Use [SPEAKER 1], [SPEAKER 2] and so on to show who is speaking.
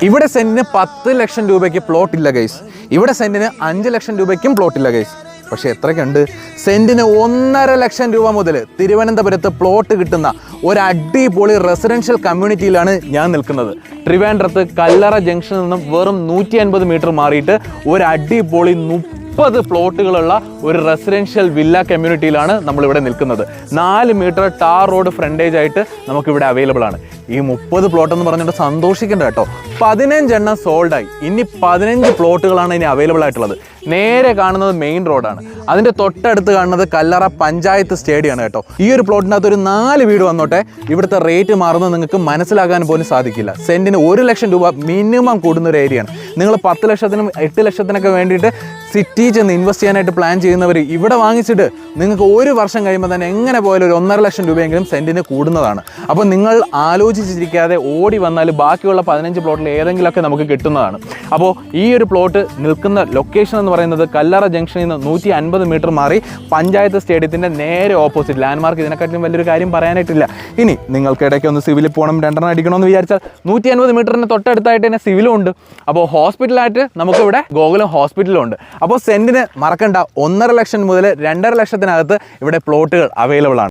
[SPEAKER 1] ഇവിടെ സെന്റിന് 10 ലക്ഷം രൂപയ്ക്ക് പ്ലോട്ട് ഇല്ല ഗൈസ്. ഇവിടെ സെന്റിന് 5 ലക്ഷം രൂപയ്ക്കും പ്ലോട്ട് ഇല്ല ഗൈസ്. പക്ഷേ എത്രയ്ക്കുണ്ട്, സെന്റിന് 1.5 ലക്ഷം രൂപ മുതൽ തിരുവനന്തപുരത്ത് പ്ലോട്ട് കിട്ടുന്ന ഒരു അടിപൊളി റെസിഡൻഷ്യൽ കമ്മ്യൂണിറ്റിയിലാണ് ഞാൻ നിൽക്കുന്നത്. ട്രിവാൻഡ്രത്ത് കല്ലറ ജംഗ്ഷനിൽ നിന്നും വെറും 150 മീറ്റർ മാറിയിട്ട് ഒരു അടിപൊളി 30 പ്ലോട്ടുകളുള്ള ഒരു റെസിഡൻഷ്യൽ വില്ല കമ്മ്യൂണിറ്റിയിലാണ് നമ്മളിവിടെ നിൽക്കുന്നത്. 4 മീറ്റർ ടാർ റോഡ് ഫ്രണ്ടേജ് ആയിട്ട് നമുക്കിവിടെ അവൈലബിൾ ആണ്. ഈ 30 പ്ലോട്ട് എന്ന് പറഞ്ഞിട്ട് സന്തോഷിക്കേണ്ട കേട്ടോ. 15 എണ്ണം സോൾഡായി. ഇനി 15 പ്ലോട്ടുകളാണ് ഇനി അവൈലബിൾ ആയിട്ടുള്ളത്. നേരെ കാണുന്നത് മെയിൻ റോഡാണ്. അതിൻ്റെ തൊട്ടടുത്ത് കാണുന്നത് കല്ലറ പഞ്ചായത്ത് സ്റ്റേഡിയമാണ് കേട്ടോ. ഈ ഒരു പ്ലോട്ടിനകത്ത് ഒരു 4 വീട് വന്നോട്ടെ. ഇവിടുത്തെ റേറ്റ് മാറുന്നത് നിങ്ങൾക്ക് മനസ്സിലാക്കാൻ പോലും സാധിക്കില്ല. സെൻറ്റിന് 1 ലക്ഷം രൂപ മിനിമം കൂടുന്ന ഒരു ഏരിയയാണ്. നിങ്ങൾ 10 ലക്ഷത്തിനും 8 ലക്ഷത്തിനൊക്കെ വേണ്ടിയിട്ട് സിറ്റി ചെന്ന് ഇൻവെസ്റ്റ് ചെയ്യാനായിട്ട് പ്ലാൻ ചെയ്യുന്നവർ ഇവിടെ വാങ്ങിച്ചിട്ട് നിങ്ങൾക്ക് ഒരു വർഷം കഴിയുമ്പോൾ തന്നെ എങ്ങനെ പോയാലും ഒരു 1.5 ലക്ഷം രൂപയെങ്കിലും സെൻറ്റിന് കൂടുന്നതാണ്. അപ്പോൾ നിങ്ങൾ ആലോചിച്ചിരിക്കാതെ ഓടി വന്നാൽ ബാക്കിയുള്ള 15 പ്ലോട്ടിൽ ഏതെങ്കിലുമൊക്കെ നമുക്ക് കിട്ടുന്നതാണ്. അപ്പോൾ ഈ ഒരു പ്ലോട്ട് നിൽക്കുന്ന ലൊക്കേഷൻ എന്ന് പറയുന്നത് കല്ലറ ജംഗ്ഷനിൽ നിന്ന് 150 മീറ്റർ മാറി പഞ്ചായത്ത് സ്റ്റേഡിയത്തിൻ്റെ നേരെ ഓപ്പോസിറ്റ്. ലാൻഡ്മാർക്ക് ഇതിനെക്കാട്ടിലും വലിയൊരു കാര്യം പറയാനായിട്ടില്ല. ഇനി നിങ്ങൾക്ക് ഇടയ്ക്ക് ഒന്ന് സിവിലിൽ പോകണം, 2 എണ്ണം അടിക്കണമെന്ന് വിചാരിച്ചാൽ 150 മീറ്ററിന് തൊട്ടടുത്തായിട്ട് തന്നെ സിവിലും ഉണ്ട്. അപ്പോൾ ഹോസ്പിറ്റലായിട്ട് നമുക്കിവിടെ ഗോകുലം ഹോസ്പിറ്റലും ഉണ്ട്. അപ്പോൾ സെൻറ്റിന് മറക്കണ്ട 1.5 ലക്ഷം മുതൽ 2.5 ലക്ഷത്തിനകത്ത് ഇവിടെ പ്ലോട്ടുകൾ അവൈലബിൾ ആണ്.